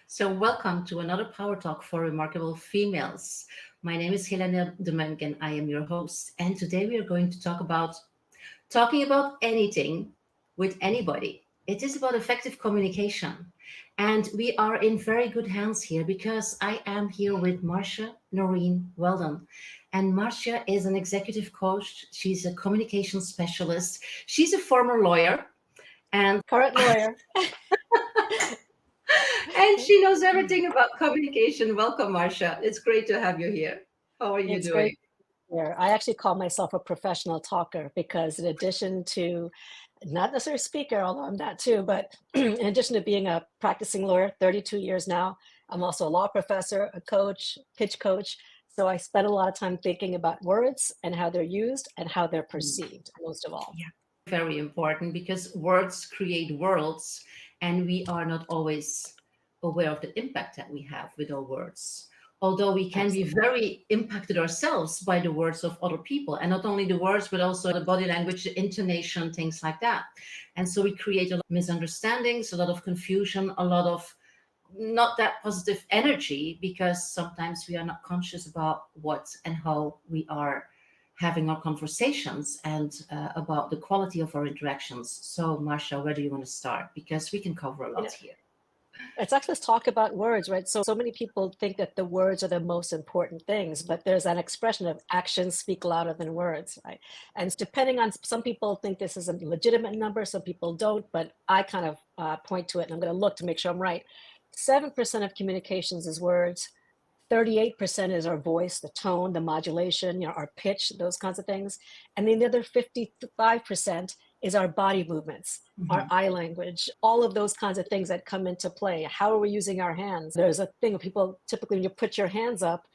So, welcome to another Power Talk for Remarkable Females. My name is Helena de Monk and I am your host. And today we are going to talk about talking about anything with anybody. It is about effective communication. And we are in very good hands here because I am here with Marcia Narine Weldon. And Marcia is an executive coach. She's a communication specialist. She's a former lawyer and Current lawyer. and she knows everything about communication. Welcome, Marcia. It's great to have you here. How are you It's great doing? here. I actually call myself a professional talker because in addition to not necessarily a speaker, although I'm that too, but in addition to being a practicing lawyer, 32 years now, I'm also a law professor, a coach, pitch coach. So I spend a lot of time thinking about words and how they're used and how they're perceived, most of all. Yeah, very important because words create worlds, and we are not always aware of the impact that we have with our words. Although we can be Absolutely. very impacted ourselves by the words of other people, and not only the words, but also the body language, the intonation, things like that. And so we create a lot of misunderstandings, a lot of confusion, a lot of not that positive energy because sometimes we are not conscious about what and how we are having our conversations and about the quality of our interactions. So, Marcia, where do you want to start? Because we can cover a You lot know, here. it's actually let's talk about words, right? So many people think that the words are the most important things, but there's an expression of actions speak louder than words, right? And depending on some people think this is a legitimate number, some people don't, but I kind of point to it and I'm going to look to make sure I'm right. 7% of communications is words. 38% is our voice, the tone, the modulation, our pitch, those kinds of things. And then the other 55% is our body movements, our Mhm. eye language, all of those kinds of things that come into play. How are we using our hands? There's a thing where people typically, when you put your hands up,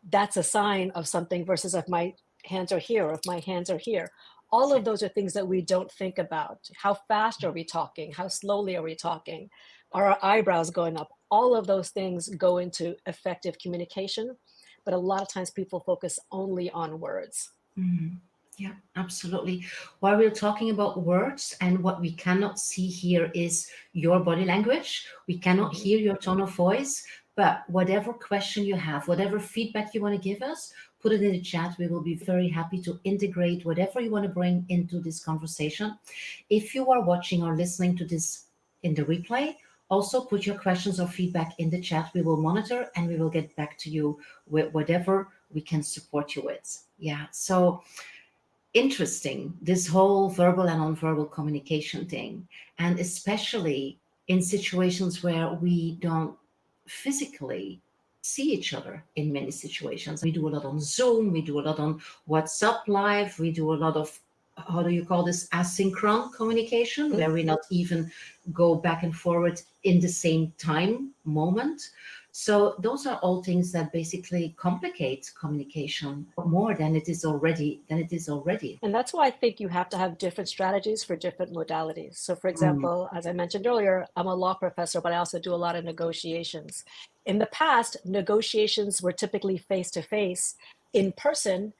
that's a sign of something versus if my hands are here or if my hands are here. All of those are things that we don't think about. How fast are we talking? How slowly are we talking? Are our eyebrows going up? All of those things go into effective communication, but a lot of times people focus only on words. Mhm. Yeah, absolutely. While we're talking about words and what we cannot see here is your body language, we cannot Mhm. hear your tone of voice. But whatever question you have, whatever feedback you want to give us, put it in the chat. We will be very happy to integrate whatever you want to bring into this conversation. If you are watching or listening to this in the replay, also put your questions or feedback in the chat. We will monitor and we will get back to you with whatever we can support you with. Yeah. So interesting, this whole verbal and nonverbal communication thing. And especially in situations where we don't physically see each other in many situations. We do a lot on Zoom, we do a lot on WhatsApp Live, we do a lot of, how do you call this, asynchronous communication, where we not even go back and forward in the same time moment. So those are all things that basically complicate communication more than it is already. And that's why I think you have to have different strategies for different modalities. So, for Mm, example, as I mentioned earlier, I'm a law professor, but I also do a lot of negotiations. In the past, negotiations were typically face to face in person.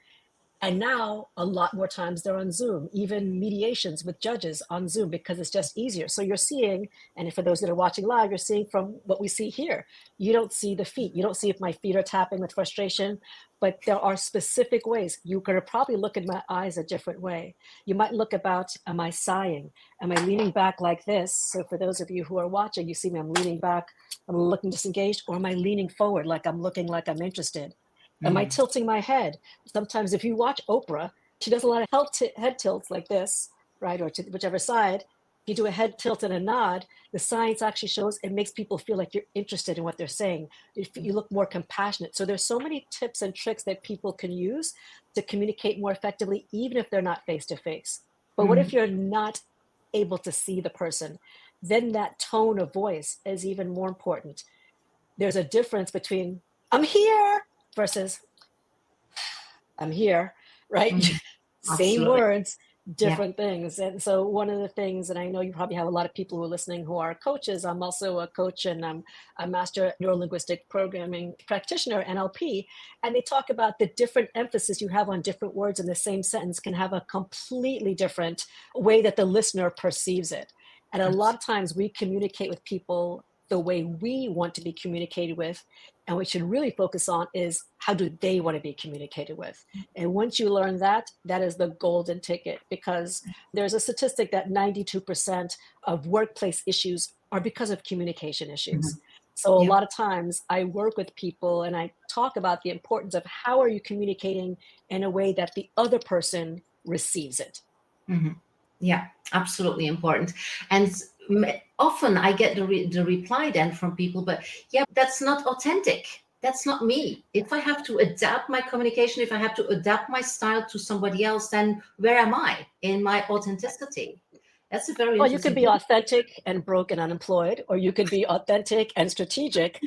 And now, a lot more times they're on Zoom, even mediations with judges on Zoom because it's just easier. So you're seeing, and for those that are watching live, you're seeing from what we see here. You don't see the feet. You don't see if my feet are tapping with frustration, but there are specific ways. You're going to probably look at my eyes a different way. You might look about, am I sighing? Am I leaning back like this? So for those of you who are watching, you see me, I'm leaning back, I'm looking disengaged, or am I leaning forward like I'm looking like I'm interested? Am I mm, tilting my head? Sometimes if you watch Oprah, she does a lot of head tilts like this, right? Or to whichever side. If you do a head tilt and a nod, the science actually shows it makes people feel like you're interested in what they're saying. You look more compassionate. So there's so many tips and tricks that people can use to communicate more effectively, even if they're not face to face. But what if mm. you're not able to see the person? Then that tone of voice is even more important. There's a difference between I'm here versus I'm here, right? Mhm. Same Absolutely. words, Yeah. different things. And so one of the things, and I know you probably have a lot of people who are listening who are coaches. I'm also a coach and I'm a master neurolinguistic programming practitioner, NLP. And they talk about the different emphasis you have on different words in the same sentence can have a completely different way that the listener perceives it. And a lot of Absolutely. times we communicate with people the way we want to be communicated with. And what we should really focus on is how do they want to be communicated with? And once you learn that, that is the golden ticket, because there's a statistic that 92% of workplace issues are because of communication issues. Mhm. So a Yeah. lot of times I work with people and I talk about the importance of how are you communicating in a way that the other person receives it. Mhm. Yeah, absolutely important. And often I get the reply then from people, but yeah, that's not authentic. That's not me. If I have to adapt my communication, if I have to adapt my style to somebody else, then where am I in my authenticity? That's a very Well, you can interesting be point. authentic and broke and unemployed, or you could be authentic and strategic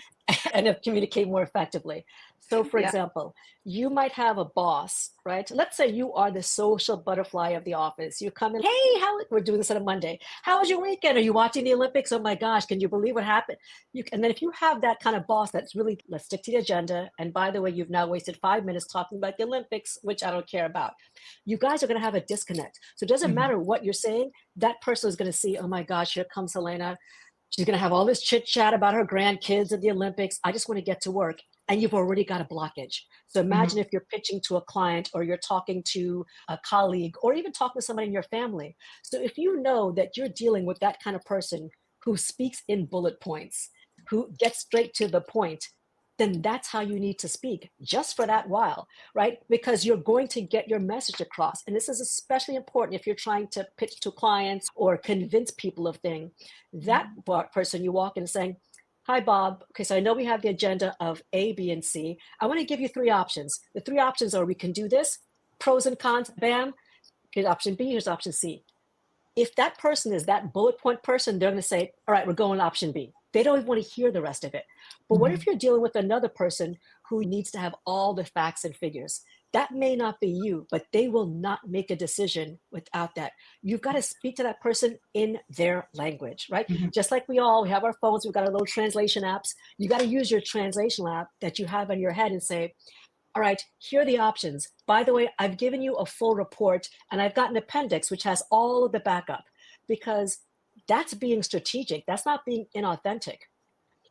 and communicate more effectively. So, for Yeah. example, you might have a boss, right? Let's say you are the social butterfly of the office. You come in, hey, we're doing this on a Monday. How was your weekend? Are you watching the Olympics? Oh my gosh, can you believe what happened? And then if you have that kind of boss that's really, let's stick to the agenda. And by the way, you've now wasted 5 minutes talking about the Olympics, which I don't care about. You guys are going to have a disconnect. So it doesn't Mhm. matter what you're saying, that person is going to see, oh my gosh, here comes Helena. She's going to have all this chit chat about her grandkids at the Olympics. I just want to get to work. And you've already got a blockage. So imagine Mhm. if you're pitching to a client or you're talking to a colleague or even talking to somebody in your family. So if you know that you're dealing with that kind of person who speaks in bullet points, who gets straight to the point, then that's how you need to speak just for that while, right? Because you're going to get your message across. And this is especially important if you're trying to pitch to clients or convince people of things. That person you walk in saying, hi, Bob. Okay, so I know we have the agenda of A, B, and C. I want to give you 3 options. The 3 options are we can do this, pros and cons, bam. Here's option B, here's option C. If that person is that bullet point person, they're going to say, all right, we're going option B. They don't even want to hear the rest of it. But what if Mhm. you're dealing with another person who needs to have all the facts and figures? That may not be you, but they will not make a decision without that. You've got to speak to that person in their language, right? Mhm. Just like we have our phones, we've got our little translation apps. You got to use your translation app that you have in your head and say, all right, here are the options. By the way, I've given you a full report and I've got an appendix which has all of the backup, because that's being strategic. That's not being inauthentic.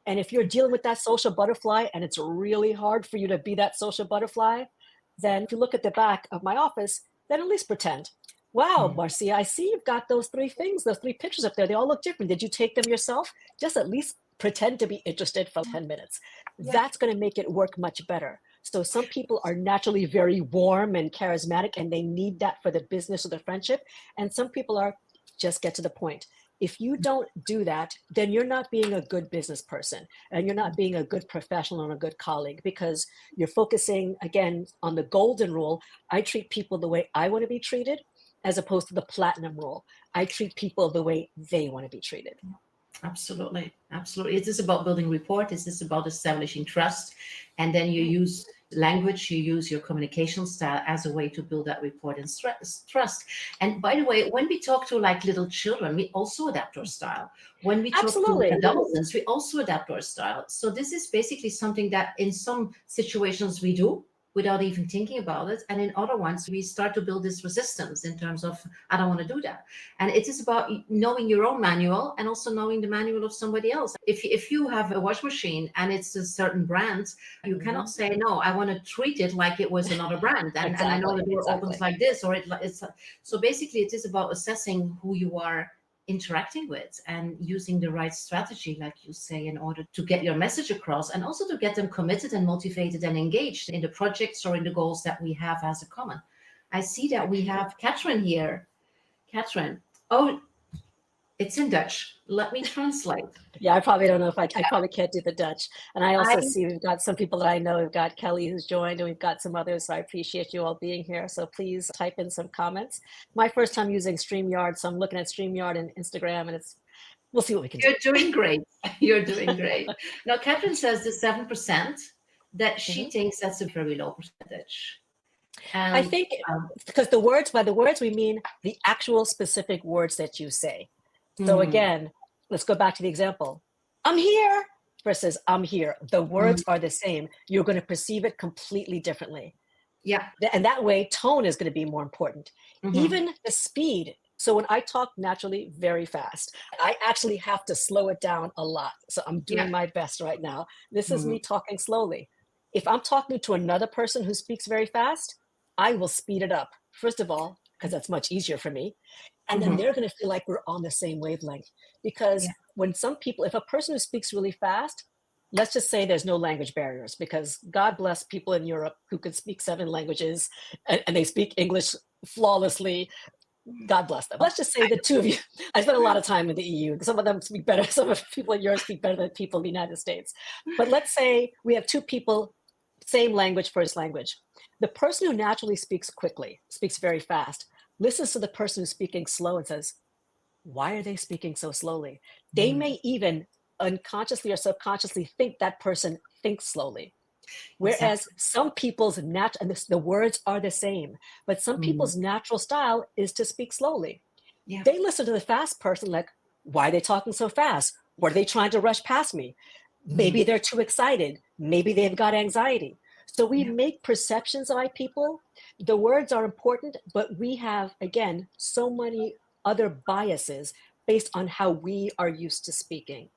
And if you're dealing with that social butterfly and it's really hard for you to be that social butterfly, then if you look at the back of my office, then at least pretend. Wow, Mhm. Marcia, I see you've got those 3 things, those 3 pictures up there. They all look different. Did you take them yourself? Just at least pretend to be interested for 10 minutes. Yeah. That's going to make it work much better. So some people are naturally very warm and charismatic and they need that for the business or the friendship. And some people are just get to the point. If you don't do that, then you're not being a good business person and you're not being a good professional or a good colleague, because you're focusing again on the golden rule. I treat people the way I want to be treated, as opposed to the platinum rule. I treat people the way they want to be treated. Absolutely, absolutely. It is about building rapport. It is about establishing trust, and then you use language, you use your communication style as a way to build that rapport and trust. And by the way, when we talk to like little children, we also adapt our style. When we talk to Absolutely. adolescents, we also adapt our style. So this is basically something that in some situations we do without even thinking about it, and in other ones we start to build this resistance in terms of I don't want to do that. And it is about knowing your own manual and also knowing the manual of somebody else. If you have a wash machine and it's a certain brand, you cannot Mhm. say, no, I want to treat it like it was another brand. And I know Exactly. the door opens Exactly. like this, or it's so basically it is about assessing who you are interacting with and using the right strategy, like you say, in order to get your message across and also to get them committed and motivated and engaged in the projects or in the goals that we have as a common. I see that we have Catherine here. Catherine. Oh, it's in Dutch. Let me translate. Yeah, I probably don't know if I probably can't do the Dutch. And I I also see we've got some people that I know. We've got Kelly who's joined, and we've got some others. So I appreciate you all being here. So please type in some comments. My first time using StreamYard, so I'm looking at StreamYard and Instagram, and we'll see what we can do. You're doing great. You're doing great. Now, Catherine says the 7% that she Mhm. thinks that's a very low percentage. I And think um, because by the words, we mean the actual specific words that you say. So mm, again, let's go back to the example. I'm here versus I'm here. The mm, words are the same. You're going to perceive it completely differently. yeah. And that way, tone is going to be more important. Hmm. Even the speed. So when I talk naturally very fast, I actually have to slow it down a lot. So I'm Yeah. doing my best right now. This is me Mhm. talking slowly. If I'm talking to another person who speaks very fast, I will speed it up. First of all, because that's much easier for me. And then Mhm. they're going to feel like we're on the same wavelength. Because Yeah. when some people, if a person who speaks really fast, let's just say there's no language barriers, because God bless people in Europe who can speak 7 languages and they speak English flawlessly. God bless them. Let's just say the two of you, I spent a lot of time in the EU. Some of them speak better. Some of the people in Europe speak better than people in the United States. But let's say we have two people, same language, first language. The person who naturally speaks quickly, speaks very fast, listens to the person who's speaking slow and says, why are they speaking so slowly? They Mhm. may even unconsciously or subconsciously think that person thinks slowly. Whereas Exactly. some people's and the words are the same, but some Mhm. people's natural style is to speak slowly. Yeah. They listen to the fast person like, why are they talking so fast? What are they trying to rush past me? Maybe Mhm. they're too excited. Maybe they've got anxiety. So we Yeah. make perceptions of people. The words are important, but we have, again, so many other biases based on how we are used to speaking.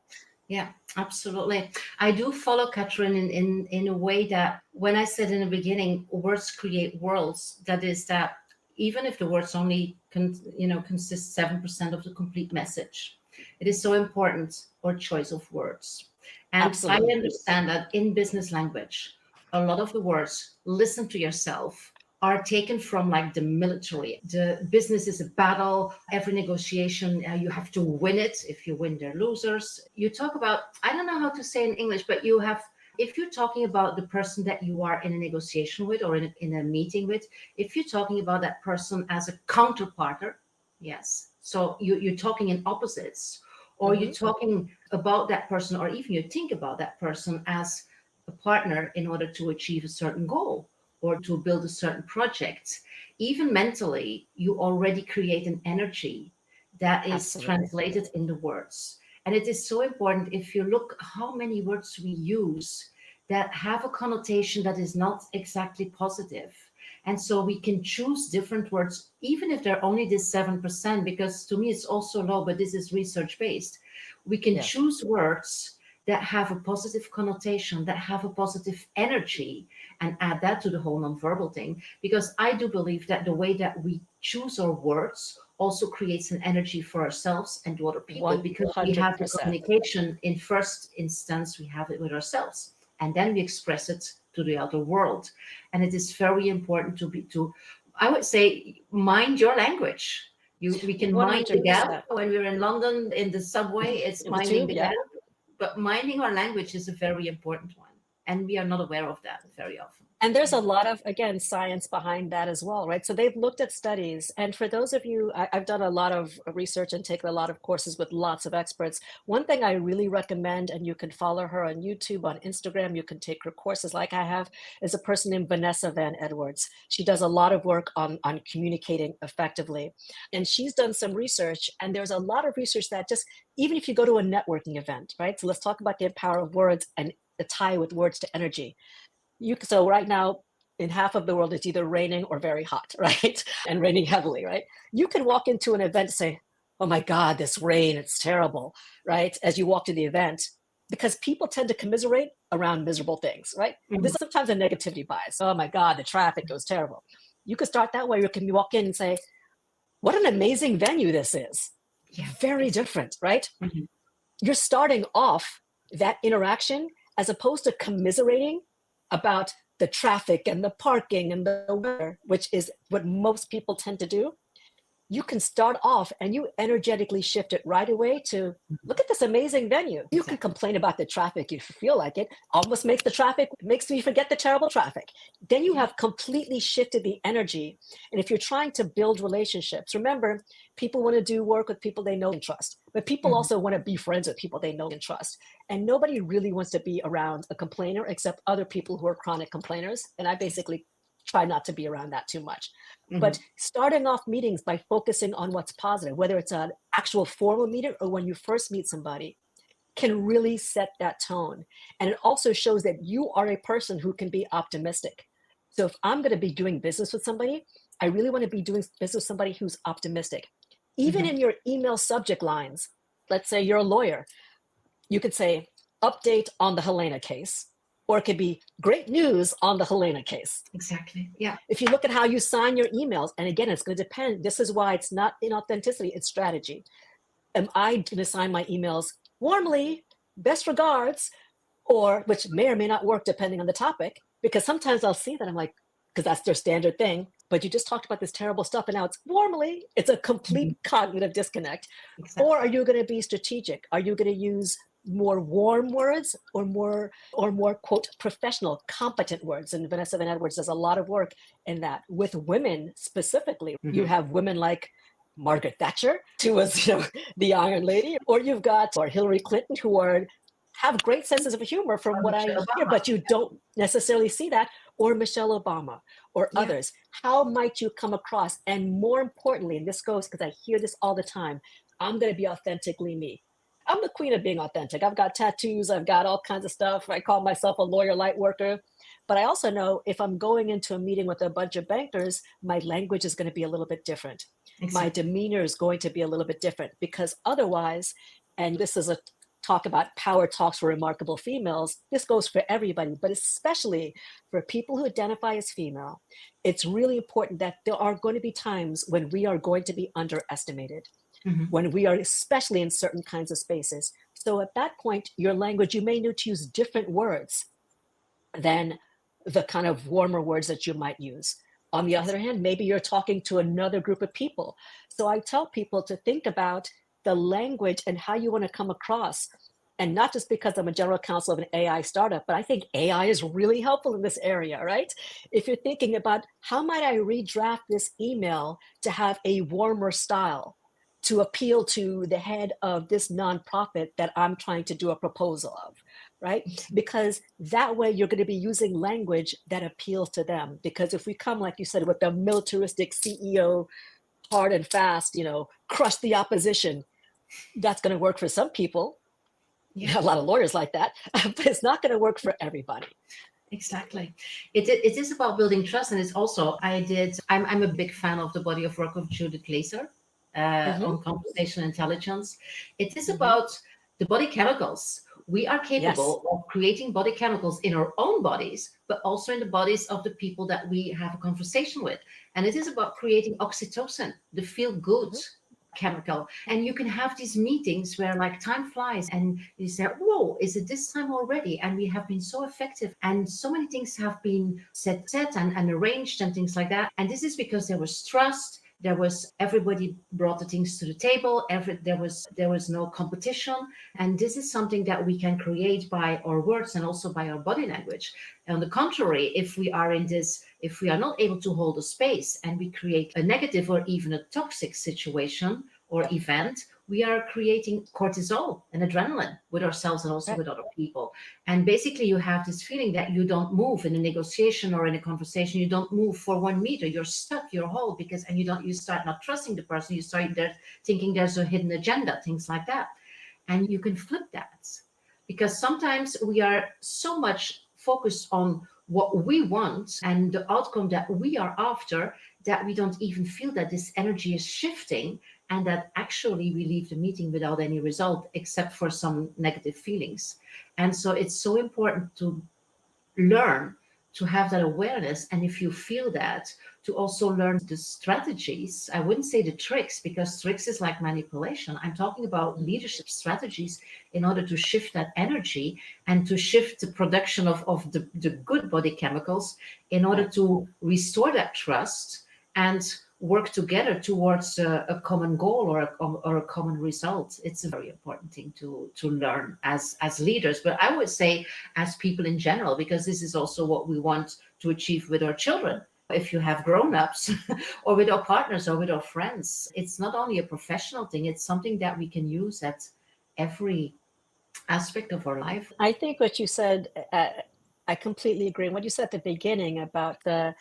Yeah, absolutely. I do follow Catherine in a way that when I said in the beginning, words create worlds, that is that even if the words only consist 7% of the complete message, it is so important our choice of words. And I Absolutely. understand that in business language, a lot of the words, listen to yourself, are taken from like the military. The business is a battle. Every negotiation, you have to win it. If you win, they're losers. You talk about, I don't know how to say in English, but you have, if you're talking about the person that you are in a negotiation with or in a meeting with, if you're talking about that person as a counterparter, yes. So you're talking in opposites, or you're Mhm. talking about that person, or even you think about that person as a partner in order to achieve a certain goal or to build a certain project. Even mentally, you already create an energy that is Absolutely. translated in the words. And it is so important if you look how many words we use that have a connotation that is not exactly positive. And so we can choose different words, even if they're only this 7%, because to me it's also low, but this is research based. We can Yes. choose words that have a positive connotation, that have a positive energy, and add that to the whole nonverbal thing. Because I do believe that the way that we choose our words also creates an energy for ourselves and to other people, because we have the 100%. communication in first instance, we have it with ourselves, and then we express it to the outer world. And it is very important I would say, mind your language. We can mind the gap 100%. when we're in London in the subway. It's In the minding tube, the yeah. gap, but minding our language is a very important one, and we are not aware of that very often. And there's a lot of, again, science behind that as well, right? So they've looked at studies. And for those of you, I've done a lot of research and taken a lot of courses with lots of experts. One thing I really recommend, and you can follow her on YouTube, on Instagram, you can take her courses like I have, is a person named Vanessa Van Edwards. She does a lot of work on communicating effectively. And she's done some research, and there's a lot of research that just, even if you go to a networking event, right? So let's talk about the power of words and the tie with words to energy. So right now in half of the world it's either raining or very hot, right? And raining heavily, right? You can walk into an event and say, oh my God, this rain, it's terrible, right? As you walk to the event, because people tend to commiserate around miserable things, right? Mhm. There's sometimes a negativity bias. Oh my God, the traffic was terrible. You could start that way. You can walk in and say, what an amazing venue this is. Yeah. Very different, right? Mhm. You're starting off that interaction as opposed to commiserating about the traffic and the parking and the weather, which is what most people tend to do. You can start off and you energetically shift it right away to look at this amazing venue. You can Exactly. complain about the traffic if you feel like it, almost makes the traffic, makes me forget the terrible traffic. Then you Yeah. have completely shifted the energy. And if you're trying to build relationships, remember, people want to do work with people they know and trust, but people Mhm. also want to be friends with people they know and trust. And nobody really wants to be around a complainer except other people who are chronic complainers. And I basically try not to be around that too much. But Mhm. starting off meetings by focusing on what's positive, whether it's an actual formal meeting or when you first meet somebody, can really set that tone. And it also shows that you are a person who can be optimistic. So if I'm going to be doing business with somebody, I really want to be doing business with somebody who's optimistic. Even Mhm. in your email subject lines, let's say you're a lawyer, you could say update on the Helena case, or it could be great news on the Helena case. Exactly. Yeah. If you look at how you sign your emails, and again, it's going to depend. This is why it's not inauthenticity, it's strategy. Am I going to sign my emails warmly, best regards, or which may or may not work depending on the topic? Because sometimes I'll see that I'm like, because that's their standard thing, but you just talked about this terrible stuff and now it's warmly. It's a Mhm. complete cognitive disconnect. Or Exactly. are you going to be strategic? Are you going to use more warm words or more quote professional competent words? And Vanessa Van Edwards does a lot of work in that with women specifically. You Mhm. have women like Margaret Thatcher, who was the Iron Lady, or you've got or Hillary Clinton, who are have great senses of humor from Or what I Michelle hear, Obama. but you don't necessarily see that, or Michelle Obama or Yeah. others. How might you come across? And more importantly, and this goes because I hear this all the time, I'm going to be authentically me. I'm the queen of being authentic. I've got tattoos, I've got all kinds of stuff. I call myself a lawyer light worker. But I also know if I'm going into a meeting with a bunch of bankers, my language is going to be a little bit different. My Exactly. demeanor is going to be a little bit different because otherwise, and this is a talk about power talks for remarkable females, this goes for everybody, but especially for people who identify as female. It's really important that there are going to be times when we are going to be underestimated, Mhm. when we are especially in certain kinds of spaces. So at that point, your language, you may need to use different words than the kind of warmer words that you might use. On the other hand, maybe you're talking to another group of people. So I tell people to think about the language and how you want to come across. And not just because I'm a general counsel of an AI startup, but I think AI is really helpful in this area, right? If you're thinking about how might I redraft this email to have a warmer style, to appeal to the head of this nonprofit that I'm trying to do a proposal of, right? Because that way you're going to be using language that appeals to them. Because if we come, like you said, with the militaristic CEO, hard and fast, crush the opposition, that's going to work for some people. Yeah. A lot of lawyers like that, but it's not going to work for everybody. Exactly. It is about building trust, and it's also I'm a big fan of the body of work of Judith Glaser Mm-hmm, on conversational intelligence. It is mm-hmm. about the body chemicals. We are Yes. capable of creating body chemicals in our own bodies, but also in the bodies of the people that we have a conversation with. And it is about creating oxytocin, the feel good Mm-hmm. chemical. And you can have these meetings where like time flies and you say, whoa, is it this time already? And we have been so effective and so many things have been set and arranged and things like that. And this is because there was trust. There was everybody brought the things to the table. There was no competition, and this is something that we can create by our words and also by our body language. On the contrary, if we are not able to hold a space and we create a negative or even a toxic situation or event, we are creating cortisol and adrenaline with ourselves and also Right. with other people. And basically, you have this feeling that you don't move in a negotiation or in a conversation. You don't move for 1 meter. You're stuck. You're whole because, and you start not trusting the person. You start there thinking there's a hidden agenda, things like that. And you can flip that because sometimes we are so much focused on what we want and the outcome that we are after that we don't even feel that this energy is shifting and that actually we leave the meeting without any result except for some negative feelings. And so it's so important to learn to have that awareness. And if you feel that, to also learn the strategies. I wouldn't say the tricks because tricks is like manipulation. I'm talking about leadership strategies in order to shift that energy and to shift the production of the good body chemicals in order Right. to restore that trust and work together towards a common goal or a common result. It's a very important thing to learn as leaders, but I would say as people in general, because this is also what we want to achieve with our children. If you have grown-ups or with our partners or with our friends, it's not only a professional thing, it's something that we can use at every aspect of our life. I think what you said, I completely agree. And what you said at the beginning about the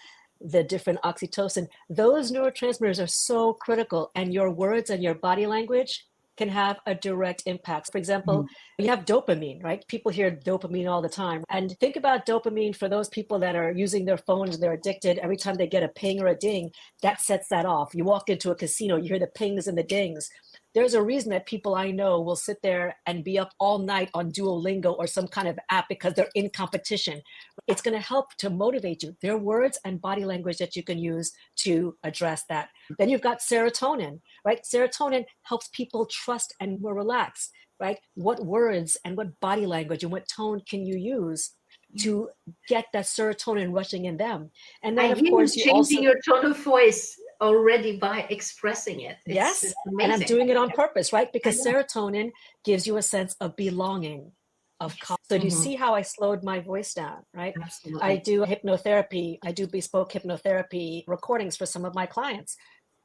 different oxytocin, those neurotransmitters are so critical. And your words and your body language can have a direct impact. For example, you have dopamine, right? People hear dopamine all the time. And think about dopamine for those people that are using their phones and they're addicted. Every time they get a ping or a ding, that sets that off. You walk into a casino, you hear the pings and the dings. There's a reason that people I know will sit there and be up all night on Duolingo or some kind of app because they're in competition. It's going to help to motivate you. There are words and body language that you can use to address that. Then you've got serotonin, right? Serotonin helps people trust and more relaxed, right? What words and what body language and what tone can you use to get that serotonin rushing in them? And then, I of hear you course, you also, changing your tone of voice already by expressing it. It's yes, and I'm amazing. doing it on purpose, right? I Because know. serotonin gives you a sense of belonging, of so do you Mhm. see how I slowed my voice down, right? I Absolutely. do hypnotherapy. I do bespoke hypnotherapy recordings for some of my clients.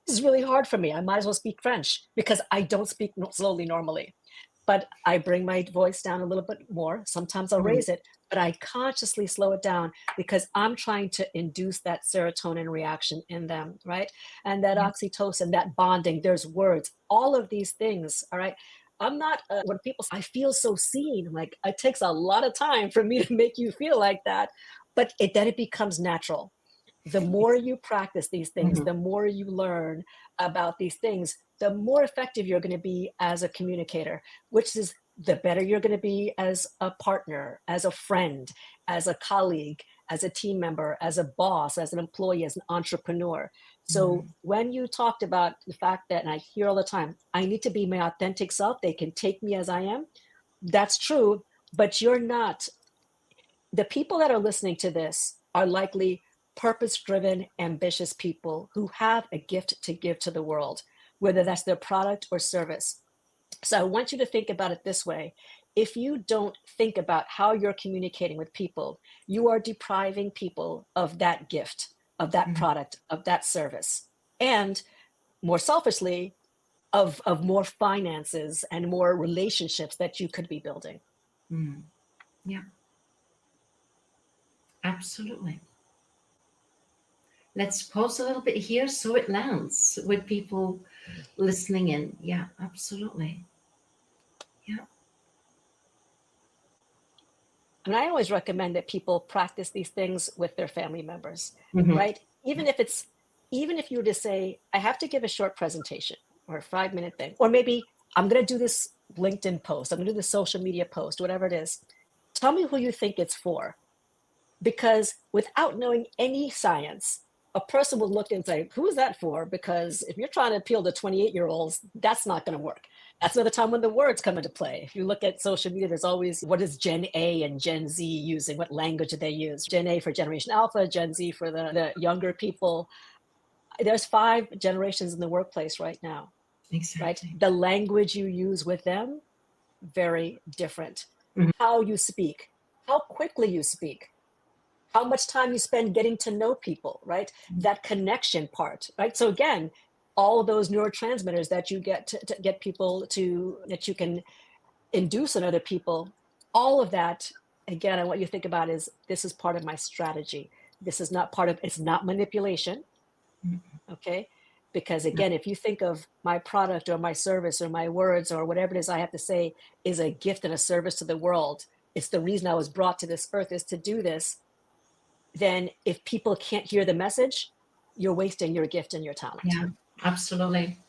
This is really hard for me. I might as well speak French because I don't speak slowly normally. But I bring my voice down a little bit more. Sometimes I'll Mhm. raise it, but I consciously slow it down because I'm trying to induce that serotonin reaction in them, right? And that Yeah. oxytocin, that bonding, there's words, all of these things, all right? I'm not, when people say, I feel so seen, I'm like, it takes a lot of time for me to make you feel like that, but then it becomes natural. The more you practice these things, Mhm. the more you learn about these things, the more effective you're going to be as a communicator, which is the better you're going to be as a partner, as a friend, as a colleague, as a team member, as a boss, as an employee, as an entrepreneur. So Mhm. when you talked about the fact that, and I hear all the time, I need to be my authentic self, they can take me as I am. That's true, but you're not. The people that are listening to this are likely purpose driven, ambitious people who have a gift to give to the world, whether that's their product or service. So I want you to think about it this way. If you don't think about how you're communicating with people, you are depriving people of that gift, of that Mhm. product, of that service. And more selfishly, of more finances and more relationships that you could be building. Mhm. Yeah, absolutely. Let's pause a little bit here so it lands with people listening in. Yeah, absolutely. Yeah. And I always recommend that people practice these things with their family members, Mhm. right? Even if you were to say, I have to give a short presentation or a 5 minute thing, or maybe I'm going to do this LinkedIn post, I'm going to do this social media post, whatever it is. Tell me who you think it's for. Because without knowing any science, a person will look and say, who is that for? Because if you're trying to appeal to 28-year-olds, that's not going to work. That's another time when the words come into play. If you look at social media, there's always what is Gen A and Gen Z using? What language do they use? Gen A for Generation Alpha, Gen Z for the younger people. There's 5 generations in the workplace right now, right? Exactly. The language you use with them, very different. Mhm. How you speak, how quickly you speak, how much time you spend getting to know people, right? That connection part, right? So again, all of those neurotransmitters that you get to get people to, that you can induce in other people, all of that, again, I want you to think about is this is part of my strategy. This is not part of, it's not manipulation, Mhm. okay? Because Yeah. again, if you think of my product or my service or my words or whatever it is I have to say is a gift and a service to the world, it's the reason I was brought to this earth is to do this, then if people can't hear the message, you're wasting your gift and your talent. Yeah, absolutely.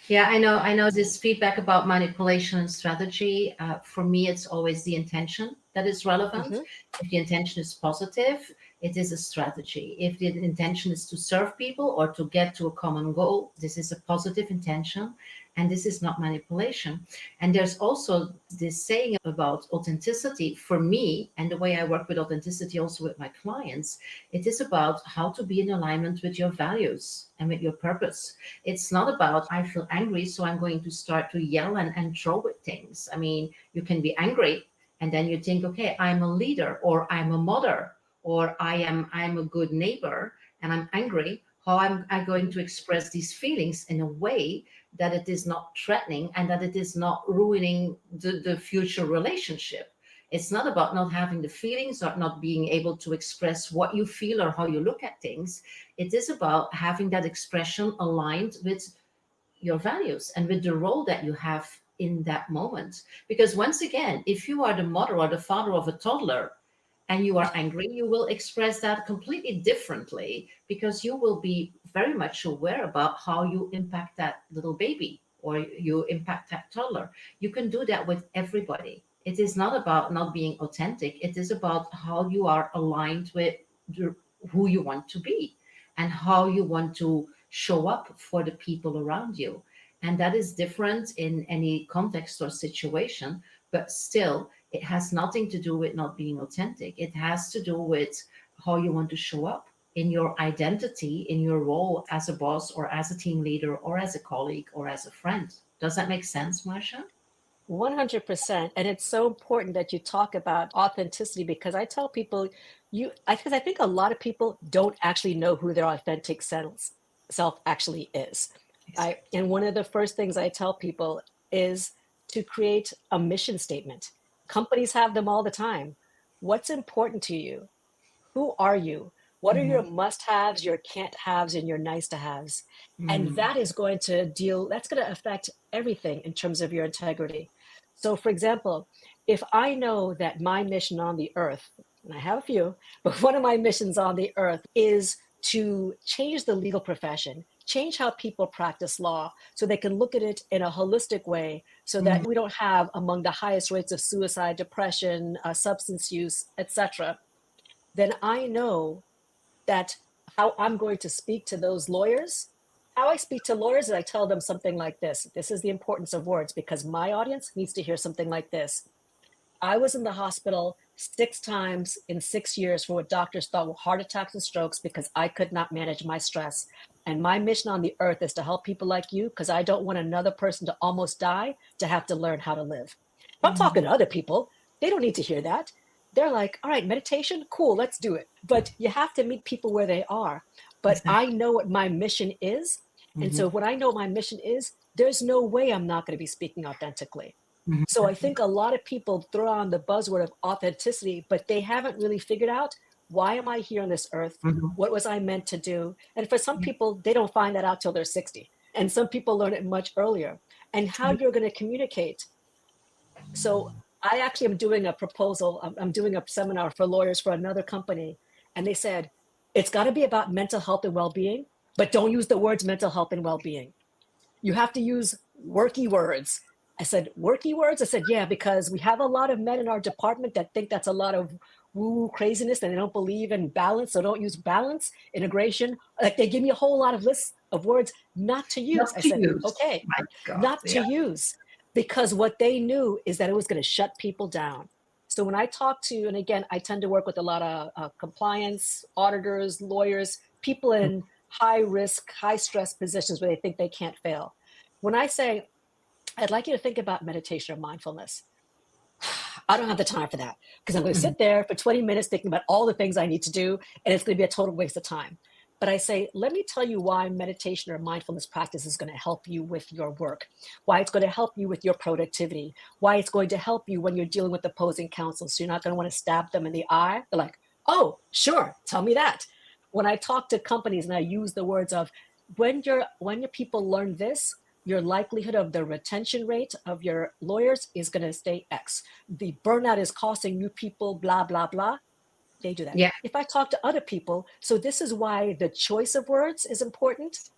Yeah, I know this feedback about manipulation and strategy. For me, it's always the intention that is relevant. Hmm. If the intention is positive, it is a strategy. If the intention is to serve people or to get to a common goal, this is a positive intention and this is not manipulation. And there's also this saying about authenticity for me and the way I work with authenticity also with my clients. It is about how to be in alignment with your values and with your purpose. It's not about, I feel angry, so I'm going to start to yell and throw with things. I mean, you can be angry and then you think, okay, I'm a leader or I'm a mother or I'm a good neighbor and I'm angry. How am I going Hmm. to express these feelings in a way that it is not threatening and that it is not ruining the future relationship? It's not about not having the feelings or not being able to express what you feel or how you look at things. It is about having that expression aligned with your values and with the role that you have in that moment. Because once again, if you are the mother or the father of a toddler and you are angry, you will express that completely differently, because you will be very much aware about how you impact that little baby or you impact that toddler. You can do that with everybody. It is not about not being authentic. It is about how you are aligned with the, who you want to be and how you want to show up for the people around you. And that is different in any context or situation, but still, it has nothing to do with not being authentic. It has to do with how you want to show up in your identity, in your role as a boss or as a team leader or as a colleague or as a friend. Does that make sense, Marcia? 100%. And it's so important that you talk about authenticity, because I tell people, because I think a lot of people don't actually know who their authentic self actually is. And one of the first things I tell people is to create a mission statement. Companies have them all the time. What's important to you? Who are you? What are Mm-hmm. your must-haves, your can't-haves, and your nice-to-haves? And Mm-hmm. that is going to that's going to affect everything in terms of your integrity. So, for example, if I know that my mission on the earth, and I have a few, but one of my missions on the earth is to change the legal profession, change how people practice law so they can look at it in a holistic way so that we don't have among the highest rates of suicide, depression, substance use, etc., then I know that how I'm going to speak to those lawyers, how I speak to lawyers is I tell them something like this. This is the importance of words, because my audience needs to hear something like this. I was in the hospital 6 times in 6 years for what doctors thought were heart attacks and strokes because I could not manage my stress. And my mission on the earth is to help people like you, because I don't want another person to almost die to have to learn how to live. If I'm talking to other people, they don't need to hear that. They're like, all right, meditation, cool, let's do it. But you have to meet people where they are. But I Exactly. know what my mission is. And Mm-hmm. so when I know what my mission is, there's no way I'm not going to be speaking authentically. So I Mm-hmm. think a lot of people throw on the buzzword of authenticity, but they haven't really figured out, why am I here on this earth? Mm-hmm. What was I meant to do? And for some people, they don't find that out till they're 60. And some people learn it much earlier. And how you're going to communicate. So I actually am doing a proposal. I'm doing a seminar for lawyers for another company. And they said, it's got to be about mental health and well-being, but don't use the words mental health and well-being. You have to use worky words. I said, worky words? I said, yeah, because we have a lot of men in our department that think that's a lot of woo craziness and they don't believe in balance. So don't use balance, integration. Like, they give me a whole lot of lists of words not to use. Not I to said, use. okay, My God. not to Yeah. use, because what they knew is that it was going to shut people down. So when I talk to, and again, I tend to work with a lot of compliance, auditors, lawyers, people in high risk, high stress positions where they think they can't fail. When I say, I'd like you to think about meditation or mindfulness, I don't have the time for that, because I'm going to Mm-hmm. sit there for 20 minutes thinking about all the things I need to do, and it's going to be a total waste of time. But I say, let me tell you why meditation or mindfulness practice is going to help you with your work, why it's going to help you with your productivity, why it's going to help you when you're dealing with opposing counsel. So you're not going to want to stab them in the eye. They're like, oh, sure, tell me that. When I talk to companies and I use the words of, when your people learn this, your likelihood of the retention rate of your lawyers is going to stay X. The burnout is costing you people, blah, blah, blah. They do that. Yeah. If I talk to other people, so this is why the choice of words is important.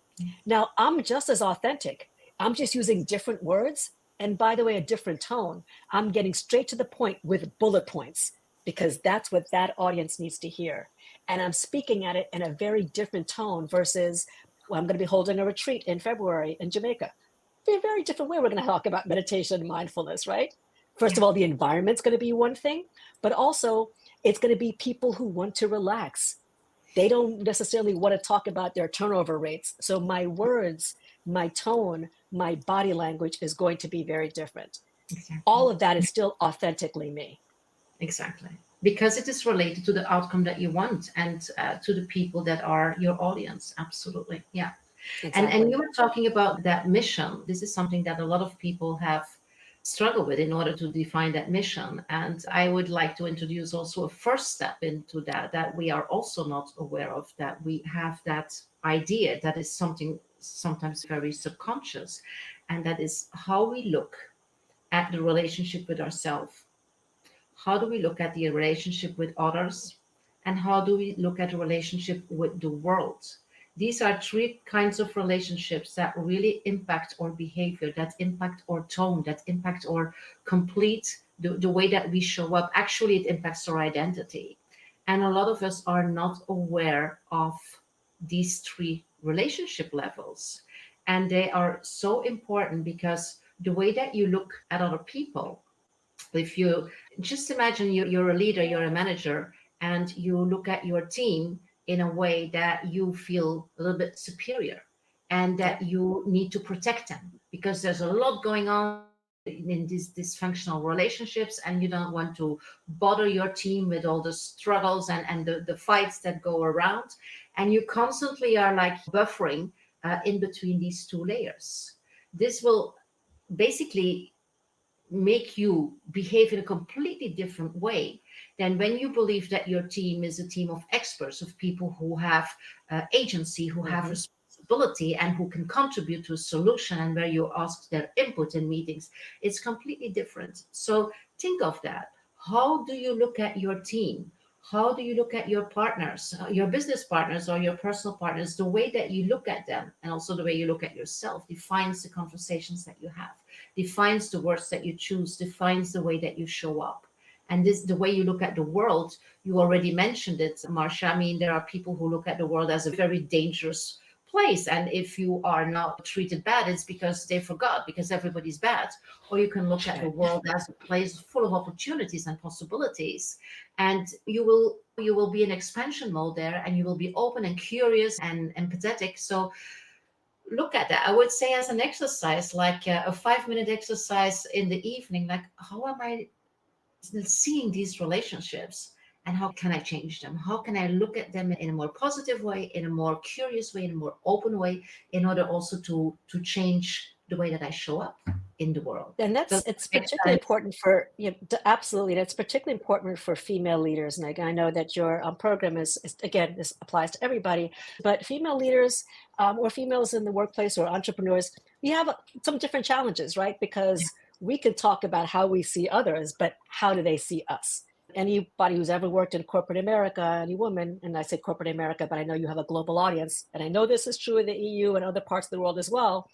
Now, I'm just as authentic. I'm just using different words. And by the way, a different tone. I'm getting straight to the point with bullet points, because that's what that audience needs to hear. And I'm speaking at it in a very different tone versus, well, I'm going to be holding a retreat in February in Jamaica. Be a very different way we're going to talk about meditation and mindfulness, right? First Yeah. of all, the environment's going to be one thing, but also it's going to be people who want to relax. They don't necessarily want to talk about their turnover rates. So my words, my tone, my body language is going to be very different. Exactly. All of that is still authentically me. Exactly. Because it is related to the outcome that you want and to the people that are your audience. Absolutely. Yeah. And you Exactly. were talking about that mission. This is something that a lot of people have struggled with in order to define that mission. And I would like to introduce also a first step into that, that we are also not aware of, that we have that idea that is something sometimes very subconscious. And that is how we look at the relationship with ourselves? How do we look at the relationship with others? And how do we look at the relationship with the world? These are three kinds of relationships that really impact our behavior, that impact our tone, that impact our complete, the way that we show up. Actually, it impacts our identity. And a lot of us are not aware of these three relationship levels. And they are so important because the way that you look at other people, if you just imagine you're a leader, you're a manager, and you look at your team in a way that you feel a little bit superior and that Yep. you need to protect them because there's a lot going on in these dysfunctional relationships, and you don't want to bother your team with all the struggles and the fights that go around, and you constantly are like buffering in between these two layers. This will basically make you behave in a completely different way than when you believe that your team is a team of experts, of people who have agency, who have Hmm. responsibility, and who can contribute to a solution, and where you ask their input in meetings. It's completely different. So think of that. How do you look at your team? How do you look at your partners, your business partners or your personal partners? The way that you look at them and also the way you look at yourself defines the conversations that you have, defines the words that you choose, defines the way that you show up. And this, the way you look at the world, you already mentioned it, Marcia. I mean, there are people who look at the world as a very dangerous place. And if you are not treated bad, it's because they forgot, because everybody's bad. Or you can look at the Right. world as a place full of opportunities and possibilities. And you will be in expansion mode there, and you will be open and curious and empathetic. So look at that. I would say as an exercise, like a 5 minute exercise in the evening, like how am I seeing these relationships and how can I change them? How can I look at them in a more positive way, in a more curious way, in a more open way, in order also to change the way that I show up in the world? And Does that's that it's make particularly sense? important for absolutely. That's particularly important for female leaders. And I know that your program is again, this applies to everybody, but female leaders or females in the workplace or entrepreneurs, we have some different challenges, right? Because we can talk about how we see others, but how do they see us? Anybody who's ever worked in corporate America, any woman, and I say corporate America, but I know you have a global audience, and I know this is true in the EU and other parts of the world as well.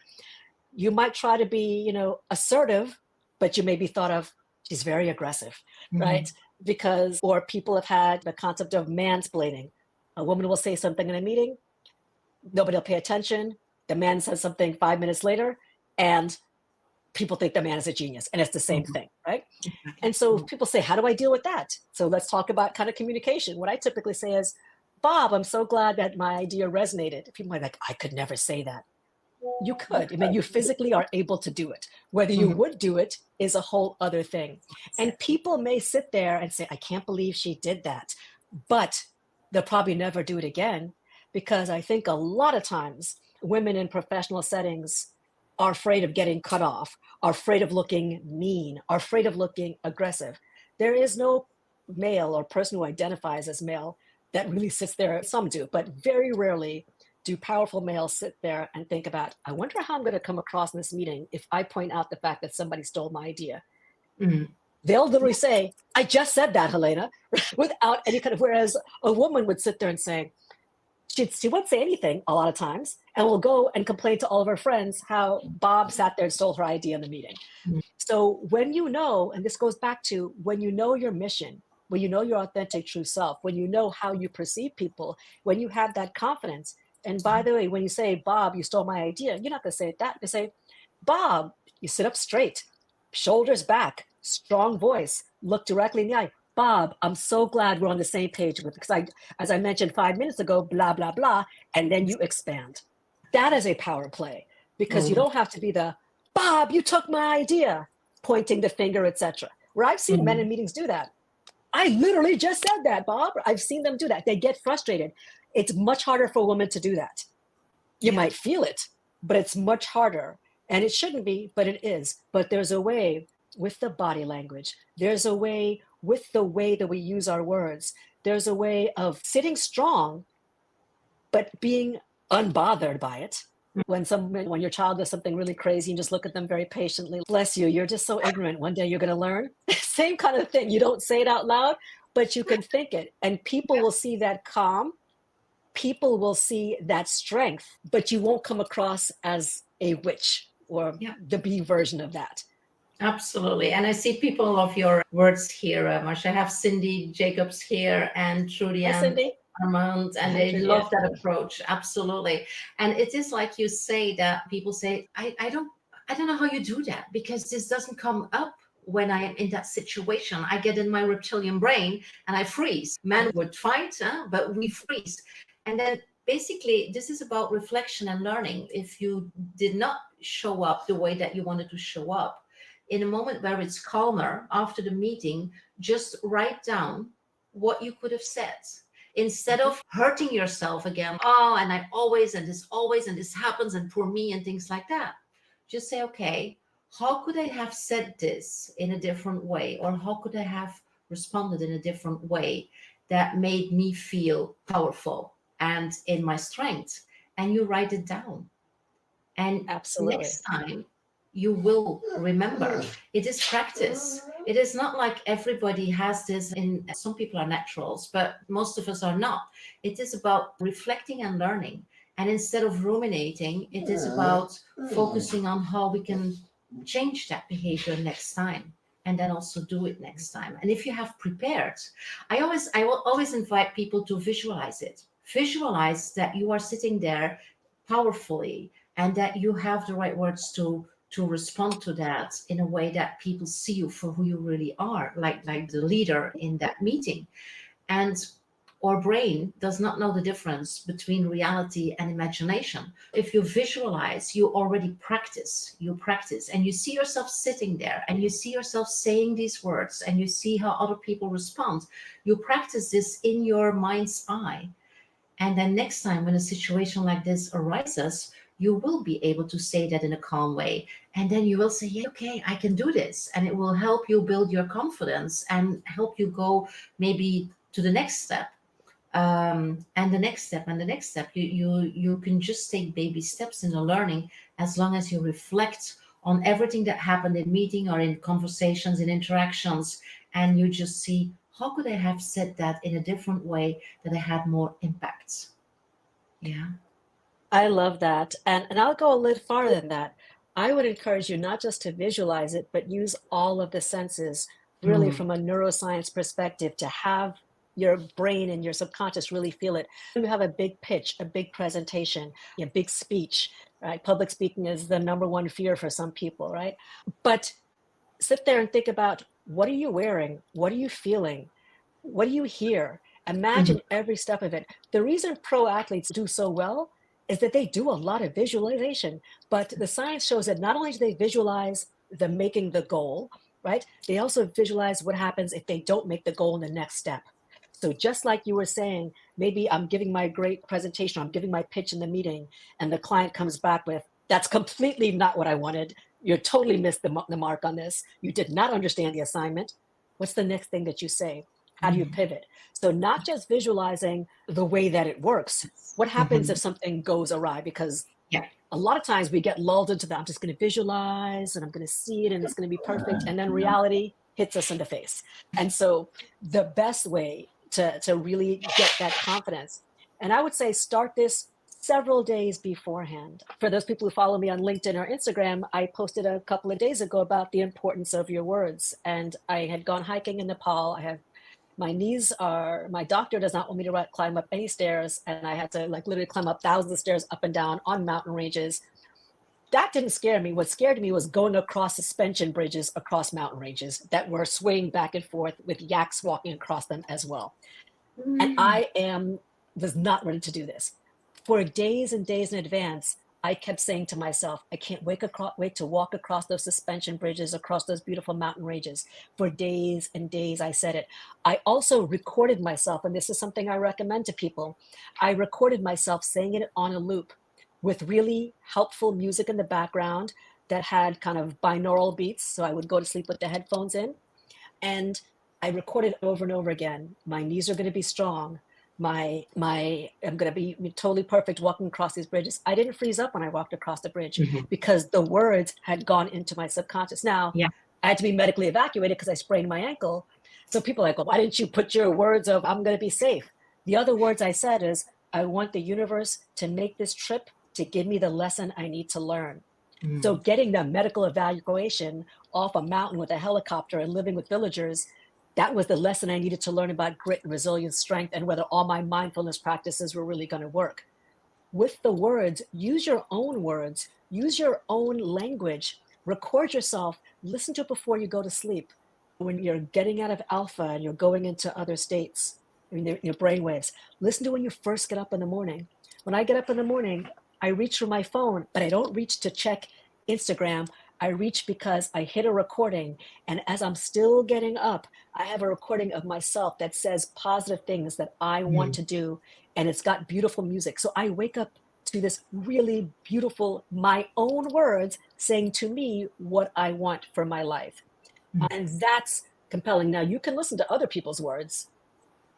You might try to be, assertive, but you may be thought of, she's very aggressive, right? Mhm. Because, or people have had the concept of mansplaining. A woman will say something in a meeting, nobody will pay attention. The man says something 5 minutes later, and people think the man is a genius, and it's the same Mhm. thing, right? Exactly. And so Mhm. people say, how do I deal with that? So let's talk about kind of communication. What I typically say is, Bob, I'm so glad that my idea resonated. People are like, I could never say that. You You could. I mean, could. you physically are able to do it. Whether you Mhm. would do it is a whole other thing. And Exactly. people may sit there and say, I can't believe she did that. But they'll probably never do it again because I think a lot of times women in professional settings are afraid of getting cut off, are afraid of looking mean, are afraid of looking aggressive. There is no male or person who identifies as male that really sits there. Some do, but very rarely do powerful males sit there and think about, I wonder how I'm going to come across in this meeting if I point out the fact that somebody stole my idea. Mhm. They'll literally say, I just said that, Helena, without any kind of, whereas a woman would sit there and say, she won't say anything a lot of times and will go and complain to all of her friends how Bob sat there and stole her idea in the meeting. Mhm. So when you know, and this goes back to when you know your mission, when you know your authentic true self, when you know how you perceive people, when you have that confidence. And by the way, when you say, Bob, you stole my idea, you're not going to say that. You say, Bob, you sit up straight, shoulders back, strong voice, look directly in the eye. Bob, I'm so glad we're on the same page with, because as I mentioned 5 minutes ago, blah, blah, blah, and then you expand. That is a power play because you Mhm. don't have to be the, Bob, you took my idea, pointing the finger, etc. Where I've seen men in Mhm. meetings do that. I literally just said that, Bob. I've seen them do that. They get frustrated. It's much harder for a woman to do that. You Yeah. might feel it, but it's much harder. And it shouldn't be, but it is. But there's a way with the body language. There's a way with the way that we use our words. There's a way of sitting strong, but being unbothered by it. When your child does something really crazy, you just look at them very patiently. Bless you, you're just so ignorant. One day you're going to learn. Same kind of thing. You don't say it out loud, but you can think it. And people will see that calm. People will see that strength, but you won't come across as a witch or Yeah. the B version of that. Absolutely. And I see people of your words here, Marcia. I have Cindy Jacobs here and Trudy Hi, and Cindy. Armand, and Hi, they Trudy. love that approach. Absolutely. And it is like you say that people say, I don't know how you do that because this doesn't come up when I am in that situation. I get in my reptilian brain and I freeze. Men would fight, but we freeze. And then basically this is about reflection and learning. If you did not show up the way that you wanted to show up, in a moment where it's calmer after the meeting, just write down what you could have said instead of hurting yourself again. Oh, and I always, and this happens, and poor me, and things like that. Just say, okay, how could I have said this in a different way? Or how could I have responded in a different way that made me feel powerful and in my strength? And you write it down. And Absolutely. next time you will remember. It is practice. It is not like everybody has this in some people are naturals, but most of us are not. It is about reflecting and learning. And instead of ruminating, it is about focusing on how we can change that behavior next time and then also do it next time. And if you have prepared, I will always invite people to visualize it. Visualize that you are sitting there powerfully and that you have the right words to respond to that in a way that people see you for who you really are, like the leader in that meeting. And our brain does not know the difference between reality and imagination. If you visualize, you practice, and you see yourself sitting there and you see yourself saying these words and you see how other people respond. You practice this in your mind's eye. And then next time when a situation like this arises, you will be able to say that in a calm way. And then you will say, yeah, okay, I can do this. And it will help you build your confidence and help you go maybe to the next step. And the next step and the next step. You can just take baby steps in the learning as long as you reflect on everything that happened in meeting or in conversations, in interactions, and you just see how could I have said that in a different way that I had more impact. Yeah. I love that. And I'll go a little farther than that. I would encourage you not just to visualize it, but use all of the senses, really Mm. from a neuroscience perspective, to have your brain and your subconscious really feel it. You have a big pitch, a big presentation, a big speech, right? Public speaking is the number one fear for some people, right? But sit there and think about, what are you wearing? What are you feeling? What do you hear? Mhm. Imagine every step of it. The reason pro athletes do so well is that they do a lot of visualization. But the science shows that not only do they visualize the making the goal, right? They also visualize what happens if they don't make the goal in the next step. So just like you were saying, maybe I'm giving my great presentation, I'm giving my pitch in the meeting, and the client comes back with, that's completely not what I wanted. You totally missed the mark on this. You did not understand the assignment. What's the next thing that you say? How do you Mhm. pivot? So not just visualizing the way that it works. What happens if Mhm. something goes awry? Because Yeah. a lot of times we get lulled into that. I'm just going to visualize and I'm going to see it and it's going to be perfect. And then reality hits us in the face. And so the best way to really get that confidence, and I would say start this several days beforehand. For those people who follow me on LinkedIn or Instagram, I posted a couple of days ago about the importance of your words. And I had gone hiking in Nepal. I have my doctor does not want me to climb up any stairs, and I had to like literally climb up thousands of stairs up and down on mountain ranges. That didn't scare me. What scared me was going across suspension bridges across mountain ranges that were swaying back and forth with yaks walking across them as well. And Mm. was not ready to do this. For days and days in advance, I kept saying to myself, I can't wait to walk across those suspension bridges, across those beautiful mountain ranges. For days and days, I said it. I also recorded myself, and this is something I recommend to people. I recorded myself saying it on a loop with really helpful music in the background that had kind of binaural beats. So I would go to sleep with the headphones in. And I recorded over and over again. My knees are going to be strong. I'm going to be totally perfect walking across these bridges. I didn't freeze up when I walked across the bridge Mhm. because the words had gone into my subconscious. Now, Yeah. I had to be medically evacuated because I sprained my ankle. So people are like, well, why didn't you put your words of I'm going to be safe? The other words I said is, I want the universe to make this trip to give me the lesson I need to learn. So Mm. getting the medical evacuation off a mountain with a helicopter and living with villagers, that was the lesson I needed to learn about grit and resilience, strength, and whether all my mindfulness practices were really going to work. With the words, use your own language, record yourself, listen to it before you go to sleep. When you're getting out of alpha and you're going into other states, I mean, your brain waves, listen to when you first get up in the morning. When I get up in the morning, I reach for my phone, but I don't reach to check Instagram. I reach because I hit a recording. And as I'm still getting up, I have a recording of myself that says positive things that I want Mm. to do. And it's got beautiful music. So I wake up to this really beautiful, my own words saying to me what I want for my life. Mm. And that's compelling. Now, you can listen to other people's words,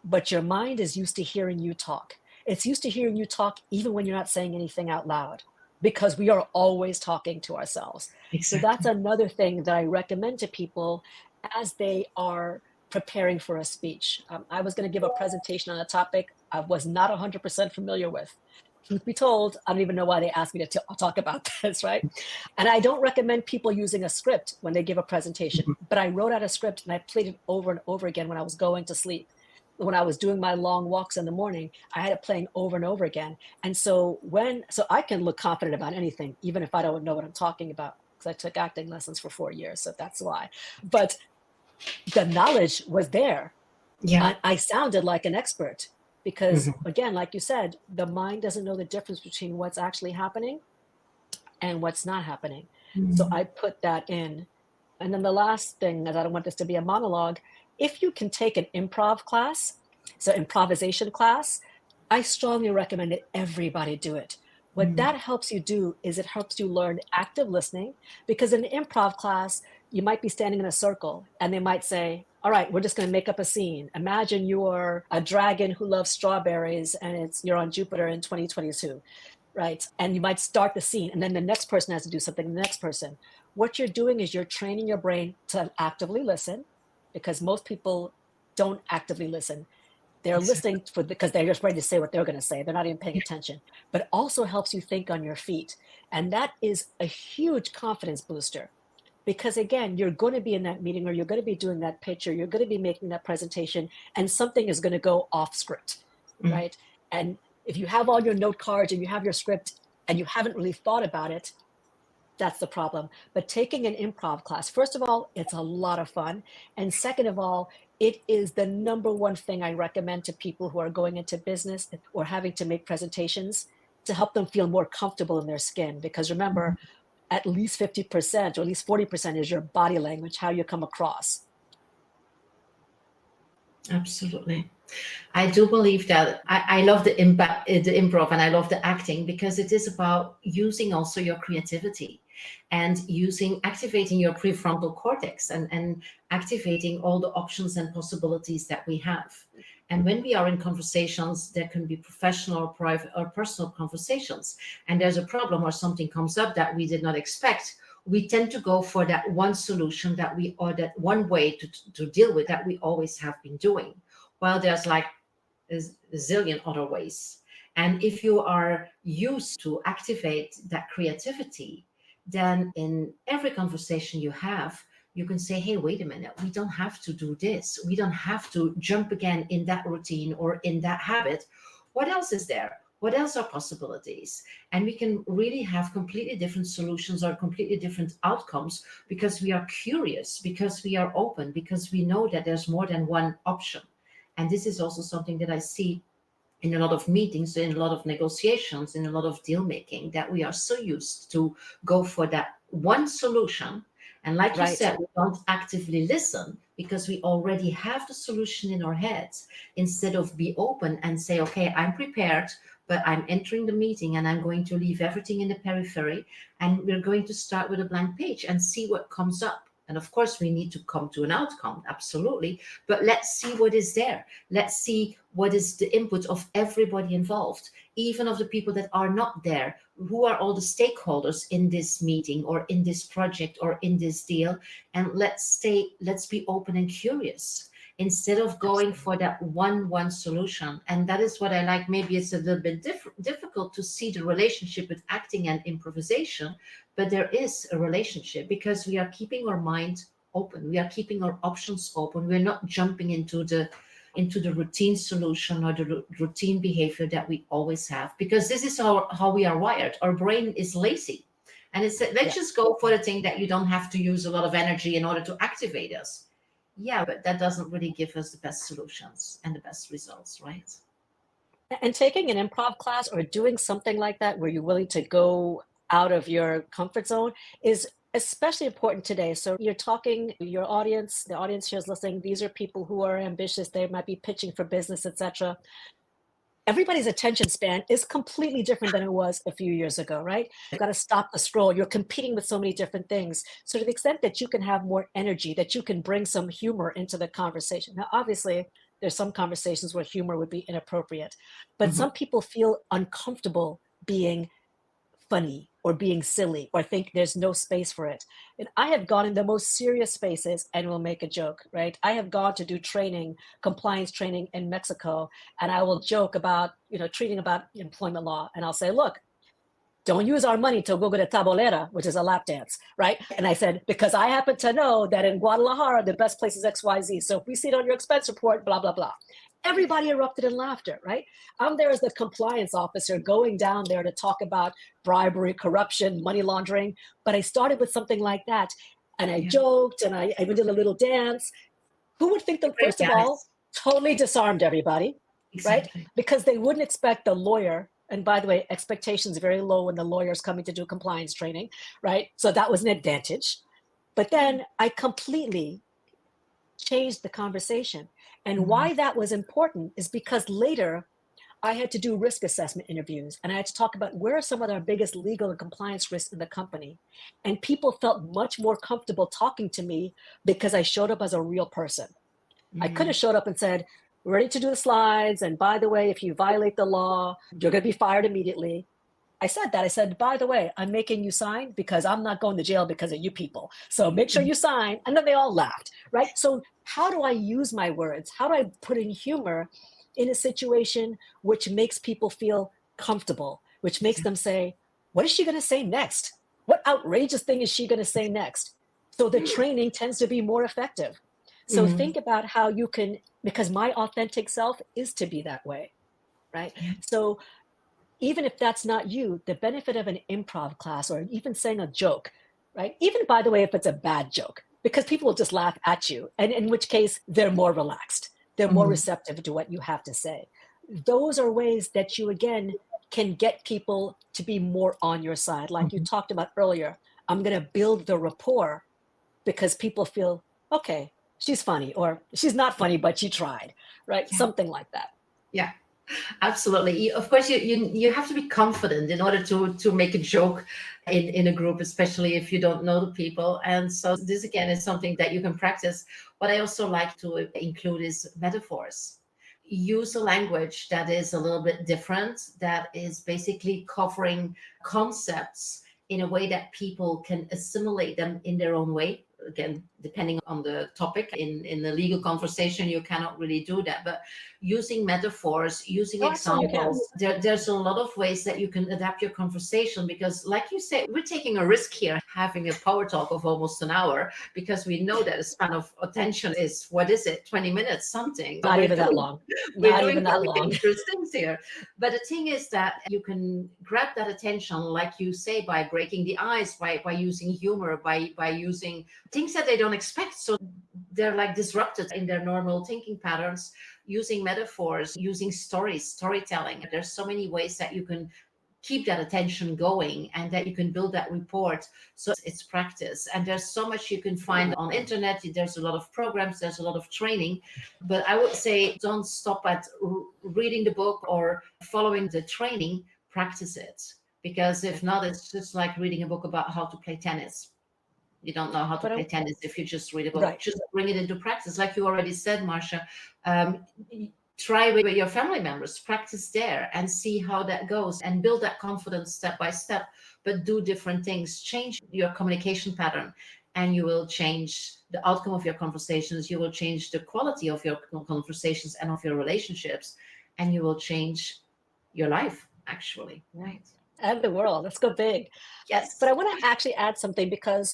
but your mind is used to hearing you talk. It's used to hearing you talk even when you're not saying anything out loud, because we are always talking to ourselves. So that's Exactly. another thing that I recommend to people as they are preparing for a speech. I was going to give a presentation on a topic I was not 100% familiar with. Truth be told, I don't even know why they asked me to talk about this, right? And I don't recommend people using a script when they give a presentation, Mhm. but I wrote out a script and I played it over and over again when I was going to sleep. When I was doing my long walks in the morning, I had it playing over and over again. And so I can look confident about anything, even if I don't know what I'm talking about, because I took acting lessons for 4 years. So that's why. But the knowledge was there. Yeah. I sounded like an expert because, Mhm. again, like you said, the mind doesn't know the difference between what's actually happening and what's not happening. So Mhm. I put that in. And then the last thing is, I don't want this to be a monologue. If you can take an improv class, so improvisation class, I strongly recommend that everybody do it. What Mm. that helps you do is it helps you learn active listening, because in an improv class, you might be standing in a circle and they might say, all right, we're just going to make up a scene. Imagine you're a dragon who loves strawberries and you're on Jupiter in 2022, right? And you might start the scene and then the next person has to do something, the next person. What you're doing is you're training your brain to actively listen, because most people don't actively listen. They're Exactly. listening because they're just ready to say what they're going to say. They're not even paying attention. But it also helps you think on your feet. And that is a huge confidence booster, because again, you're going to be in that meeting or you're going to be doing that pitch or you're going to be making that presentation and something is going to go off script, Mm. right? And if you have all your note cards and you have your script and you haven't really thought about it, that's the problem. But taking an improv class, first of all, it's a lot of fun. And second of all, it is the number one thing I recommend to people who are going into business or having to make presentations, to help them feel more comfortable in their skin. Because remember, at least 50% or at least 40% is your body language, how you come across. Absolutely. I do believe that I love the improv, and I love the acting because it is about using also your creativity and activating your prefrontal cortex and activating all the options and possibilities that we have. And when we are in conversations, there can be professional or private or personal conversations, and there's a problem or something comes up that we did not expect, we tend to go for that one solution or that one way to deal with that we always have been doing. While there's like a zillion other ways. And if you are used to activate that creativity, then in every conversation you have, you can say, hey, wait a minute, we don't have to do this. We don't have to jump again in that routine or in that habit. What else is there? What else are possibilities? And we can really have completely different solutions or completely different outcomes because we are curious, because we are open, because we know that there's more than one option. And this is also something that I see in a lot of meetings, in a lot of negotiations, in a lot of deal making, that we are so used to go for that one solution. And like you Right. said, we don't actively listen because we already have the solution in our heads, instead of be open and say, okay, I'm prepared, but I'm entering the meeting and I'm going to leave everything in the periphery. And we're going to start with a blank page and see what comes up. And of course, we need to come to an outcome, absolutely. But let's see what is there. Let's see what is the input of everybody involved, even of the people that are not there. Who are all the stakeholders in this meeting or in this project or in this deal? And let's be open and curious instead of going for that one solution. And that is what I like. Maybe it's a little bit difficult to see the relationship with acting and improvisation, but there is a relationship because we are keeping our mind open, we are keeping our options open, we're not jumping into the routine solution or the routine behavior that we always have, because this is how we are wired. Our brain is lazy, and it's let's just go for the thing that you don't have to use a lot of energy in order to activate us. Yeah, but that doesn't really give us the best solutions and the best results, right? And taking an improv class or doing something like that where you're willing to go out of your comfort zone is especially important today. So you're talking, your audience, the audience here is listening. These are people who are ambitious. They might be pitching for business, etc. Everybody's attention span is completely different than it was a few years ago, right? You've got to stop the scroll. You're competing with so many different things. So to the extent that you can have more energy, that you can bring some humor into the conversation. Now, obviously, there's some conversations where humor would be inappropriate, but some people feel uncomfortable being funny or being silly or think there's no space for it. And I have gone in the most serious spaces and will make a joke, right? I have gone to do training, compliance training in Mexico, and I will joke about, treating about employment law. And I'll say, look, don't use our money to go get a tabolera, which is a lap dance, right? And I said, because I happen to know that in Guadalajara, the best place is XYZ. So if we see it on your expense report, blah, blah, blah. Everybody erupted in laughter, right? I'm there as the compliance officer going down there to talk about bribery, corruption, money laundering. But I started with something like that. And I joked and I even did a little dance. Who would think that, first of all, totally disarmed everybody, right? Because they wouldn't expect the lawyer. And by the way, expectations very low when the lawyer's coming to do compliance training, right? So that was an advantage. But then I completely changed the conversation. And why that was important is because later I had to do risk assessment interviews and I had to talk about where are some of our biggest legal and compliance risks in the company. And people felt much more comfortable talking to me because I showed up as a real person. I could have showed up and said, ready to do the slides. And by the way, if you violate the law, you're going to be fired immediately. I said that. I said, by the way, I'm making you sign because I'm not going to jail because of you people. So make sure you sign. And then they all laughed, right? So how do I use my words? How do I put in humor in a situation which makes people feel comfortable, which makes them say, what is she going to say next? What outrageous thing is she going to say next? So the training tends to be more effective. So think about how you can, because my authentic self is to be that way, right? So even if that's not you, the benefit of an improv class or even saying a joke, right? Even, by the way, if it's a bad joke, because people will just laugh at you, and in which case they're more relaxed. They're more receptive to what you have to say. Those are ways that you, again, can get people to be more on your side. Like you talked about earlier, I'm going to build the rapport because people feel, okay, she's funny, or she's not funny, but she tried, right? Something like that. Yeah. Absolutely. Of course, you have to be confident in order to make a joke in a group, especially if you don't know the people. And so this again is something that you can practice. What I also like to include is metaphors. Use a language that is a little bit different, that is basically covering concepts in a way that people can assimilate them in their own way. Again, depending on the topic, in the legal conversation, you cannot really do that. But using metaphors, using examples, there's a lot of ways that you can adapt your conversation. Because, like you say, we're taking a risk here, having a power talk of almost an hour, because we know that a span of attention is, what is it, 20 minutes, something. Not even that long. We're doing very dangerous things here. But the thing is that you can grab that attention, like you say, by breaking the ice, by using humor, by using things that they don't expect. So they're like disrupted in their normal thinking patterns, using metaphors, using storytelling. There's so many ways that you can keep that attention going and that you can build that rapport. So it's practice. And there's so much you can find on internet. There's a lot of programs, there's a lot of training. But I would say don't stop at reading the book or following the training, practice it. Because if not, it's just like reading a book about how to play tennis. You don't know how to But play tennis if you just read a book. right. Just bring it into practice. Like you already said, Marcia, try with your family members, practice there and see how that goes and build that confidence step by step, but do different things, change your communication pattern, and you will change the outcome of your conversations. You will change the quality of your conversations and of your relationships, and you will change your life, actually. Yeah. Right. And the world. Let's go big. But Yes. I want to actually add something because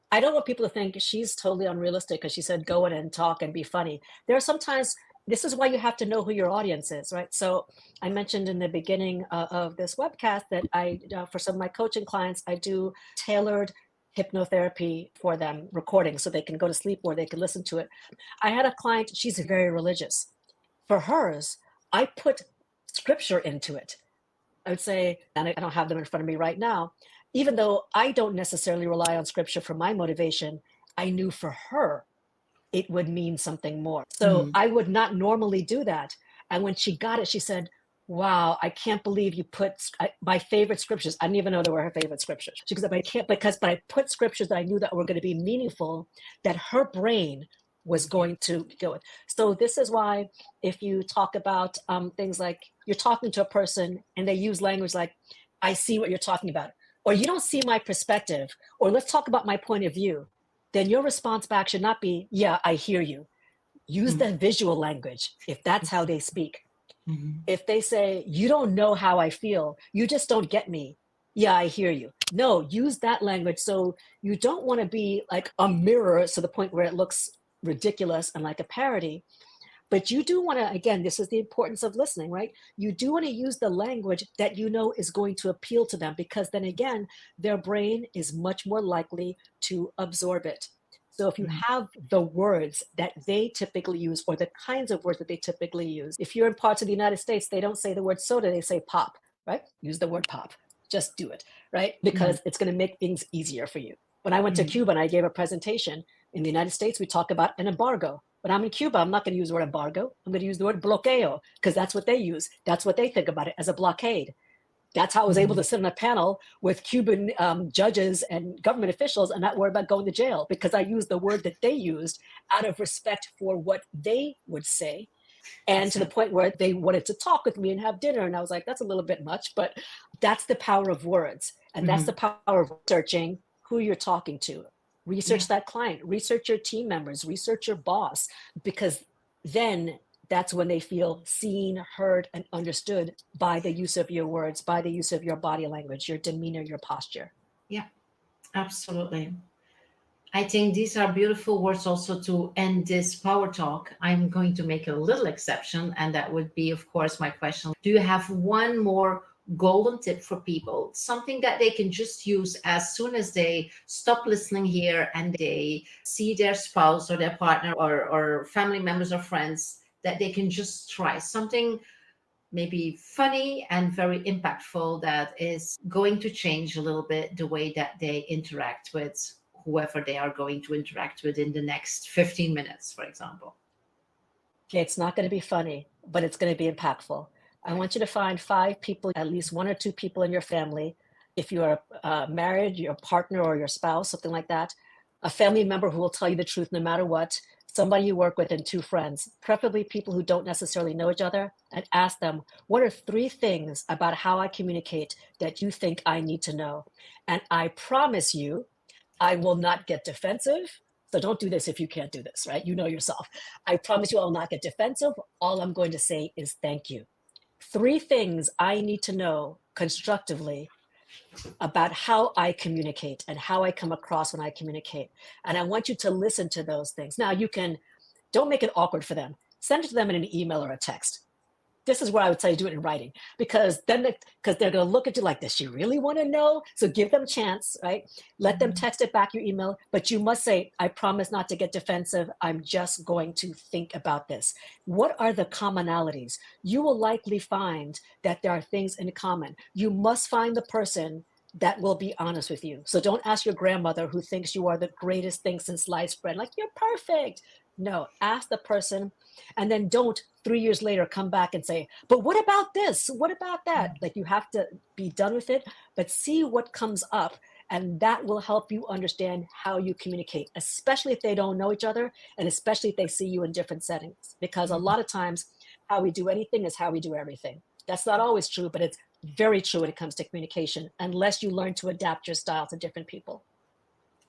I don't want people to think she's totally unrealistic because she said go in and talk and be funny. There are sometimes this is why you have to know who your audience is, right? So I mentioned in the beginning of this webcast that for some of my coaching clients, I do tailored hypnotherapy for them, recordings, so they can go to sleep or they can listen to it. I had a client, she's very religious. For hers, I put scripture into it. I would say, and I don't have them in front of me right now, even though I don't necessarily rely on scripture for my motivation, I knew for her it would mean something more. So Mhm. I would not normally do that. And when she got it, she said, wow, I can't believe you put my favorite scriptures. I didn't even know they were her favorite scriptures. She goes, but I can't but I put scriptures that I knew that were going to be meaningful, that her brain was going to go with. So this is why if you talk about things like you're talking to a person and they use language like, I see what you're talking about, or you don't see my perspective, or let's talk about my point of view, then your response back should not be, yeah, I hear you. Use Mhm. the visual language if that's how they speak. Mhm. If they say, you don't know how I feel, you just don't get me. Yeah, I hear you. No, use that language. So you don't want to be like a mirror to the point where it looks ridiculous and like a parody. But you do want to, again, this is the importance of listening, right? You do want to use the language that you know is going to appeal to them, because then again, their brain is much more likely to absorb it. So if you Mhm. have the words that they typically use, or the kinds of words that they typically use, if you're in parts of the United States, they don't say the word soda, they say pop, right? Use the word pop. Just do it, right? Mhm. Because it's going to make things easier for you. When I went to Mhm. Cuba and I gave a presentation, in the United States, we talk about an embargo. But I'm in Cuba, I'm not going to use the word embargo. I'm going to use the word bloqueo, because that's what they use. That's what they think about it, as a blockade. That's how I was able Mhm. to sit on a panel with Cuban judges and government officials and not worry about going to jail, because I used the word that they used out of respect for what they would say. And to the Excellent. point where they wanted to talk with me and have dinner. And I was like, that's a little bit much, but that's the power of words. And that's the Mhm. power of researching who you're talking to. Yeah. Research that client, research your team members, research your boss, because then that's when they feel seen, heard, and understood by the use of your words, by the use of your body language, your demeanor, your posture. Yeah. Absolutely. I think these are beautiful words also to end this power talk. I'm going to make a little exception, and that would be, of course, my question. Do you have one more golden tip for people? Something that they can just use as soon as they stop listening here and they see their spouse or their partner or family members or friends, that they can just try something maybe funny and very impactful that is going to change a little bit the way that they interact with whoever they are going to interact with in the next 15 minutes, for example. Okay, it's not going to be funny, but it's going to be impactful. I Right. want you to find 5 people, at least 1 or 2 people in your family. If you are married, your partner or your spouse, something like that, a family member who will tell you the truth no matter what, somebody you work with, and 2 friends, preferably people who don't necessarily know each other, and ask them, what are 3 things about how I communicate that you think I need to know? And I promise you, I will not get defensive. So don't do this if you can't do this, right? You know yourself. I promise you I will not get defensive. All I'm going to say is thank you. 3 things I need to know constructively about how I communicate and how I come across when I communicate. And I want you to listen to those things. Now, you can, don't make it awkward for them. Send it to them in an email or a text. This is where I would say do it in writing, because then because they're going to look at you like, does she really want to know? So give them a chance, right? Let them Mhm. text it back your email, but you must say, I promise not to get defensive. I'm just going to think about this. What are the commonalities? You will likely find that there are things in common. You must find the person that will be honest with you. So don't ask your grandmother who thinks you are the greatest thing since sliced bread, like you're perfect. No, ask the person, and then don't 3 years later come back and say, but what about this? What about that? Like, you have to be done with it, but see what comes up. And that will help you understand how you communicate, especially if they don't know each other and especially if they see you in different settings. Because a lot of times, how we do anything is how we do everything. That's not always true, but it's very true when it comes to communication, unless you learn to adapt your style to different people.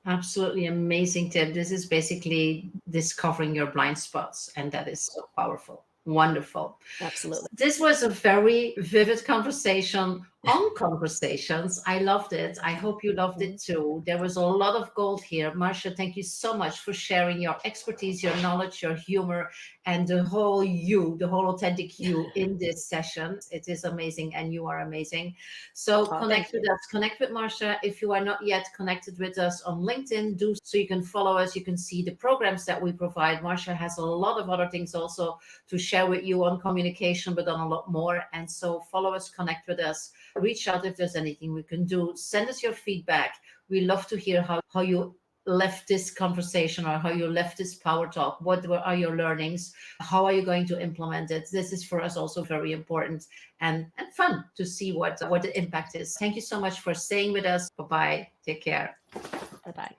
Absolutely amazing tip. This is basically discovering your blind spots, and that is so powerful. Wonderful. Absolutely. This was a very vivid conversation on conversations. I loved it. I hope you loved it too. There was a lot of gold here. Marcia, thank you so much for sharing your expertise, your knowledge, your humor, and the whole you, the whole authentic you in this session. It is amazing, and you are amazing. So Oh, connect thank with you. us, connect with Marcia. If you are not yet connected with us on LinkedIn, do so you can follow us. You can see the programs that we provide. Marcia has a lot of other things also to share with you on communication, but on a lot more. And so follow us, connect with us, reach out if there's anything we can do. Send us your feedback. We love to hear how you left this conversation or how you left this power talk. What are your learnings? How are you going to implement it? This is for us also very important and fun to see what the impact is. Thank you so much for staying with us. Bye-bye. Take care. Bye bye.